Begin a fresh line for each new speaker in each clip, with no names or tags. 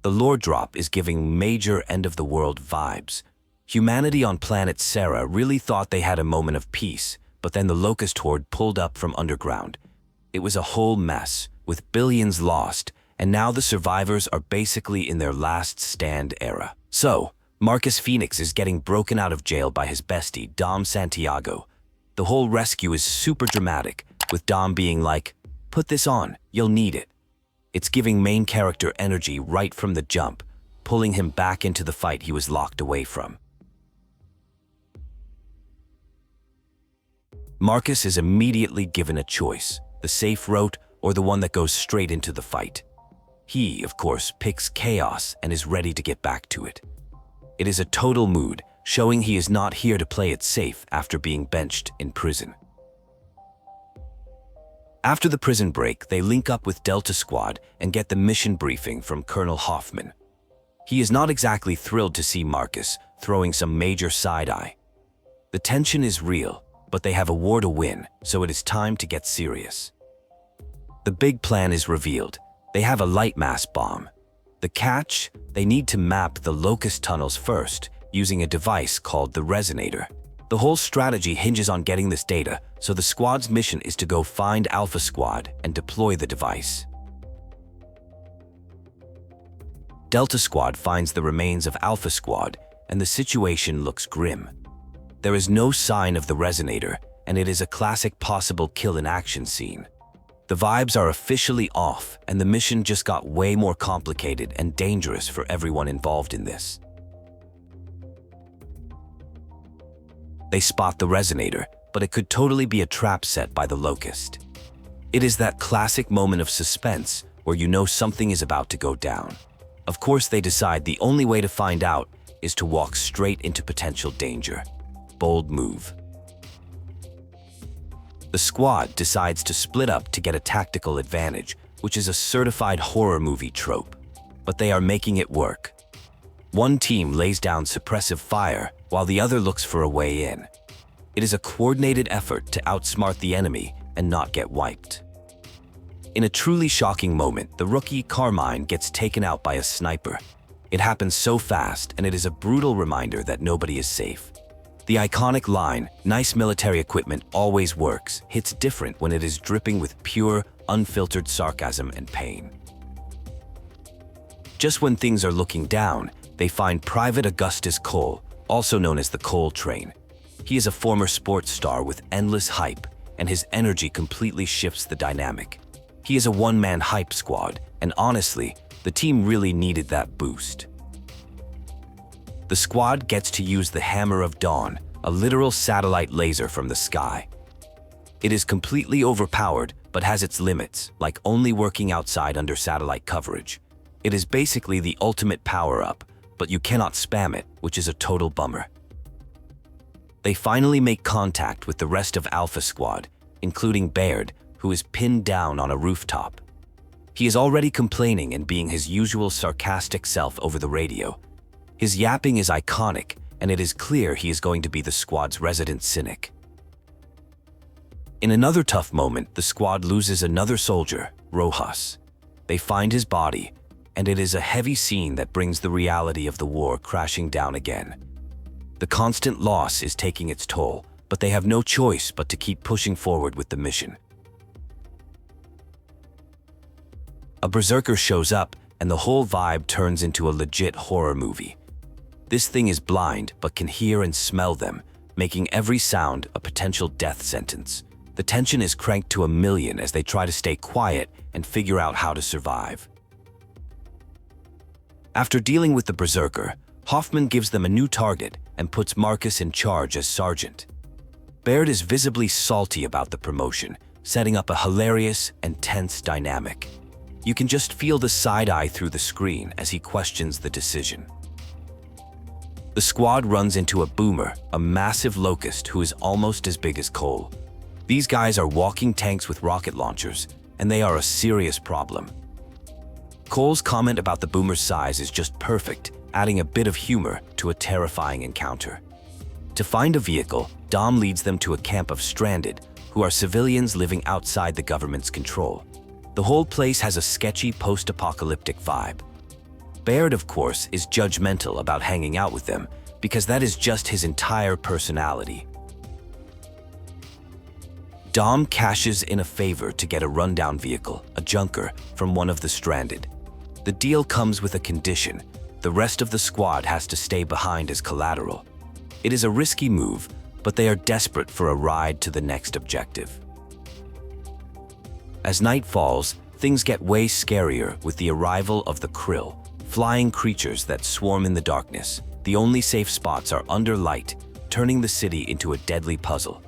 The lore drop is giving major end-of-the-world vibes. Humanity on planet Serra really thought they had a moment of peace, but then the Locust Horde pulled up from underground. It was a whole mess, with billions lost, and now the survivors are basically in their last stand era. So, Marcus Fenix is getting broken out of jail by his bestie, Dom Santiago. The whole rescue is super dramatic, with Dom being like, "Put this on, you'll need it." It's giving main character energy right from the jump, pulling him back into the fight he was locked away from. Marcus is immediately given a choice, the safe route or the one that goes straight into the fight. He, of course, picks chaos and is ready to get back to it. It is a total mood, showing he is not here to play it safe after being benched in prison. After the prison break, they link up with Delta Squad and get the mission briefing from Colonel Hoffman. He is not exactly thrilled to see Marcus throwing some major side-eye. The tension is real, but they have a war to win, so it is time to get serious. The big plan is revealed. They have a light mass bomb. The catch? They need to map the Locust tunnels first, using a device called the Resonator. The whole strategy hinges on getting this data, so the squad's mission is to go find Alpha Squad and deploy the device. Delta Squad finds the remains of Alpha Squad, and the situation looks grim. There is no sign of the Resonator, and it is a classic possible kill-in-action scene. The vibes are officially off, and the mission just got way more complicated and dangerous for everyone involved in this. They spot the Resonator, but it could totally be a trap set by the Locust. It is that classic moment of suspense where you know something is about to go down. Of course, they decide the only way to find out is to walk straight into potential danger. Bold move. The squad decides to split up to get a tactical advantage, which is a certified horror movie trope. But they are making it work. One team lays down suppressive fire, while the other looks for a way in. It is a coordinated effort to outsmart the enemy and not get wiped. In a truly shocking moment, the rookie Carmine gets taken out by a sniper. It happens so fast, and it is a brutal reminder that nobody is safe. The iconic line, "Nice military equipment always works," hits different when it is dripping with pure, unfiltered sarcasm and pain. Just when things are looking down, they find Private Augustus Cole, also known as the Cole Train. He is a former sports star with endless hype, and his energy completely shifts the dynamic. He is a one-man hype squad, and honestly, the team really needed that boost. The squad gets to use the Hammer of Dawn, a literal satellite laser from the sky. It is completely overpowered, but has its limits, like only working outside under satellite coverage. It is basically the ultimate power-up, but you cannot spam it, which is a total bummer. They finally make contact with the rest of Alpha Squad, including Baird, who is pinned down on a rooftop. He is already complaining and being his usual sarcastic self over the radio. His yapping is iconic, and it is clear he is going to be the squad's resident cynic. In another tough moment, the squad loses another soldier, Rojas. They find his body, and it is a heavy scene that brings the reality of the war crashing down again. The constant loss is taking its toll, but they have no choice but to keep pushing forward with the mission. A berserker shows up, and the whole vibe turns into a legit horror movie. This thing is blind, but can hear and smell them, making every sound a potential death sentence. The tension is cranked to 1,000,000 as they try to stay quiet and figure out how to survive. After dealing with the berserker, Hoffman gives them a new target and puts Marcus in charge as sergeant. Baird is visibly salty about the promotion, setting up a hilarious and tense dynamic. You can just feel the side-eye through the screen as he questions the decision. The squad runs into a boomer, a massive Locust who is almost as big as Cole. These guys are walking tanks with rocket launchers, and they are a serious problem. Cole's comment about the boomer's size is just perfect, adding a bit of humor to a terrifying encounter. To find a vehicle, Dom leads them to a camp of stranded, who are civilians living outside the government's control. The whole place has a sketchy post-apocalyptic vibe. Baird, of course, is judgmental about hanging out with them because that is just his entire personality. Dom cashes in a favor to get a rundown vehicle, a junker, from one of the stranded. The deal comes with a condition: the rest of the squad has to stay behind as collateral. It is a risky move, but they are desperate for a ride to the next objective. As night falls, things get way scarier with the arrival of the Krill, flying creatures that swarm in the darkness. The only safe spots are under light, turning the city into a deadly puzzle.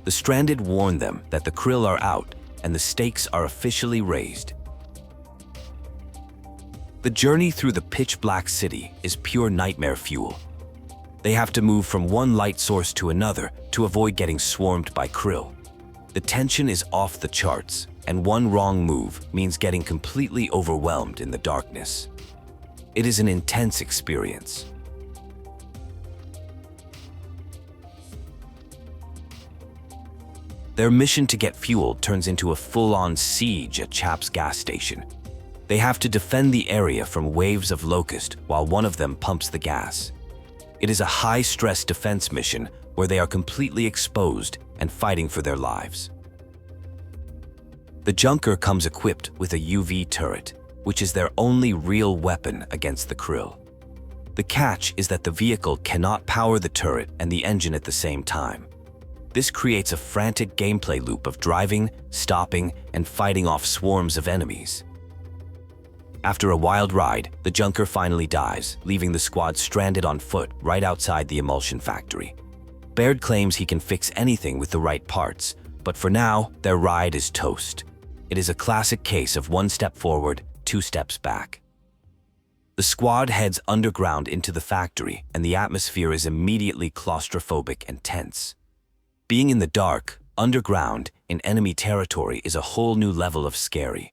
The stranded warn them that the Krill are out and the stakes are officially raised. The journey through the pitch-black city is pure nightmare fuel. They have to move from one light source to another to avoid getting swarmed by Krill. The tension is off the charts, and one wrong move means getting completely overwhelmed in the darkness. It is an intense experience. Their mission to get fuel turns into a full-on siege at Chap's gas station. They have to defend the area from waves of Locust while one of them pumps the gas. It is a high-stress defense mission where they are completely exposed and fighting for their lives. The junker comes equipped with a UV turret, which is their only real weapon against the Krill. The catch is that the vehicle cannot power the turret and the engine at the same time. This creates a frantic gameplay loop of driving, stopping, and fighting off swarms of enemies. After a wild ride, the junker finally dies, leaving the squad stranded on foot right outside the emulsion factory. Baird claims he can fix anything with the right parts, but for now, their ride is toast. It is a classic case of one step forward, two steps back. The squad heads underground into the factory, and the atmosphere is immediately claustrophobic and tense. Being in the dark, underground, in enemy territory is a whole new level of scary.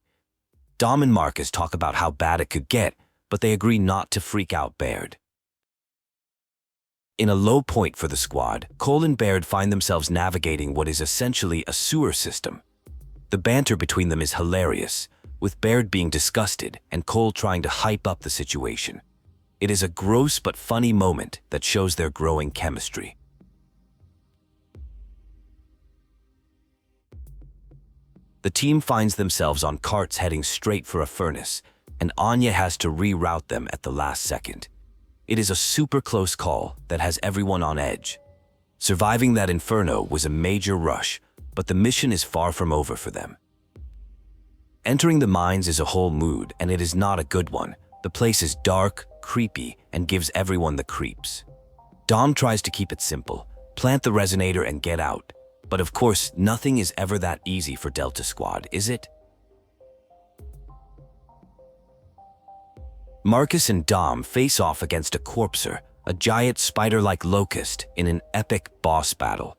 Dom and Marcus talk about how bad it could get, but they agree not to freak out Baird. In a low point for the squad, Cole and Baird find themselves navigating what is essentially a sewer system. The banter between them is hilarious, with Baird being disgusted and Cole trying to hype up the situation. It is a gross but funny moment that shows their growing chemistry. The team finds themselves on carts heading straight for a furnace, and Anya has to reroute them at the last second. It is a super close call that has everyone on edge. Surviving that inferno was a major rush, but the mission is far from over for them. Entering the mines is a whole mood, and it is not a good one. The place is dark, creepy, and gives everyone the creeps. Dom tries to keep it simple: plant the resonator and get out. But of course, nothing is ever that easy for Delta Squad, is it? Marcus and Dom face off against a corpser, a giant spider-like Locust, in an epic boss battle.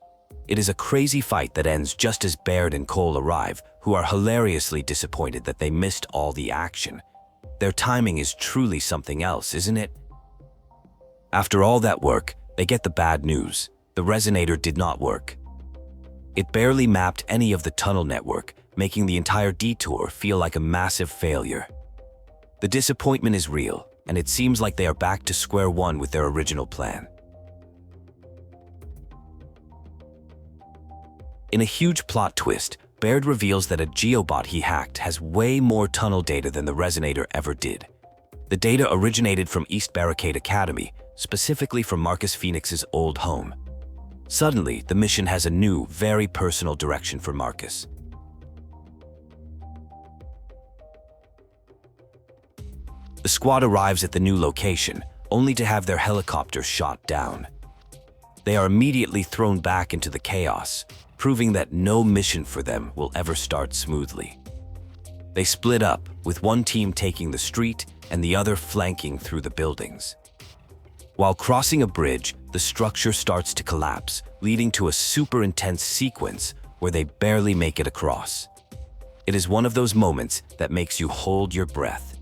It is a crazy fight that ends just as Baird and Cole arrive, who are hilariously disappointed that they missed all the action. Their timing is truly something else, isn't it? After all that work, they get the bad news. The resonator did not work. It barely mapped any of the tunnel network, making the entire detour feel like a massive failure. The disappointment is real, and it seems like they are back to square one with their original plan. In a huge plot twist, Baird reveals that a geobot he hacked has way more tunnel data than the resonator ever did. The data originated from East Barricade Academy, specifically from Marcus Fenix's old home. Suddenly, the mission has a new, very personal direction for Marcus. The squad arrives at the new location, only to have their helicopter shot down. They are immediately thrown back into the chaos, proving that no mission for them will ever start smoothly. They split up, with one team taking the street and the other flanking through the buildings. While crossing a bridge, the structure starts to collapse, leading to a super intense sequence where they barely make it across. It is one of those moments that makes you hold your breath.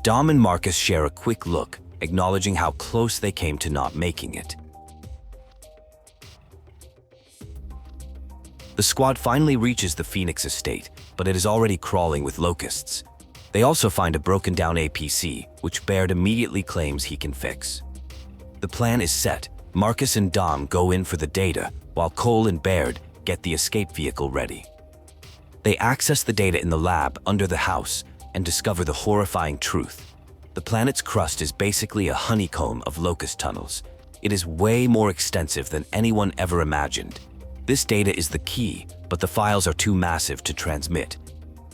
Dom and Marcus share a quick look, acknowledging how close they came to not making it. The squad finally reaches the Fenix Estate, but it is already crawling with locusts. They also find a broken-down APC, which Baird immediately claims he can fix. The plan is set. Marcus and Dom go in for the data, while Cole and Baird get the escape vehicle ready. They access the data in the lab under the house and discover the horrifying truth. The planet's crust is basically a honeycomb of Locust tunnels. It is way more extensive than anyone ever imagined. This data is the key, but the files are too massive to transmit.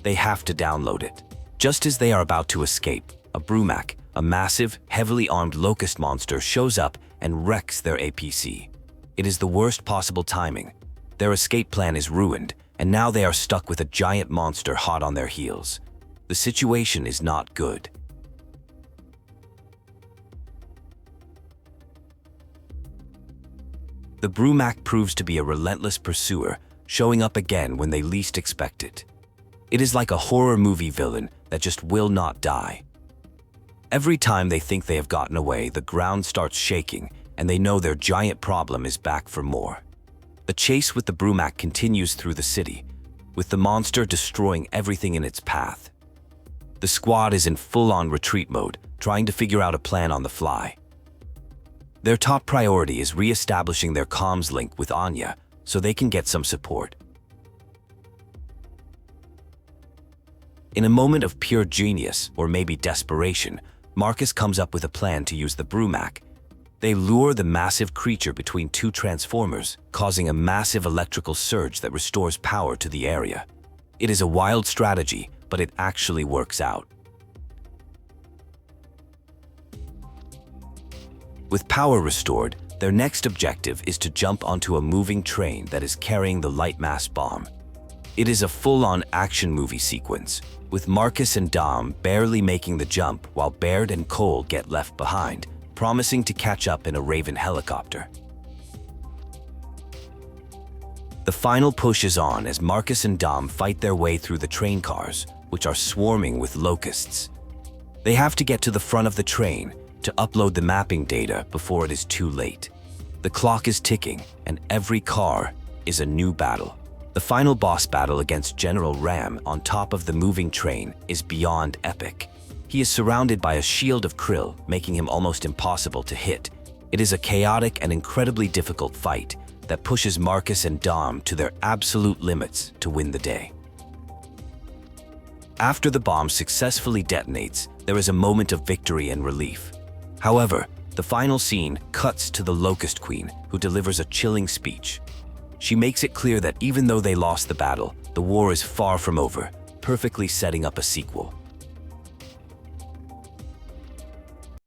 They have to download it. Just as they are about to escape, a Brumak, a massive, heavily armed Locust monster, shows up and wrecks their APC. It is the worst possible timing. Their escape plan is ruined, and now they are stuck with a giant monster hot on their heels. The situation is not good. The Brumak proves to be a relentless pursuer, showing up again when they least expect it. It is like a horror movie villain that just will not die. Every time they think they have gotten away, the ground starts shaking, and they know their giant problem is back for more. The chase with the Brumak continues through the city, with the monster destroying everything in its path. The squad is in full-on retreat mode, trying to figure out a plan on the fly. Their top priority is re-establishing their comms link with Anya so they can get some support. In a moment of pure genius, or maybe desperation, Marcus comes up with a plan to use the Brumak. They lure the massive creature between two transformers, causing a massive electrical surge that restores power to the area. It is a wild strategy, but it actually works out. With power restored, their next objective is to jump onto a moving train that is carrying the light mass bomb. It is a full-on action movie sequence, with Marcus and Dom barely making the jump while Baird and Cole get left behind, promising to catch up in a Raven helicopter. The final push is on as Marcus and Dom fight their way through the train cars, which are swarming with Locusts. They have to get to the front of the train to upload the mapping data before it is too late. The clock is ticking, and every car is a new battle. The final boss battle against General RAAM on top of the moving train is beyond epic. He is surrounded by a shield of Krill, making him almost impossible to hit. It is a chaotic and incredibly difficult fight that pushes Marcus and Dom to their absolute limits to win the day. After the bomb successfully detonates, there is a moment of victory and relief. However, the final scene cuts to the Locust Queen, who delivers a chilling speech. She makes it clear that even though they lost the battle, the war is far from over, perfectly setting up a sequel.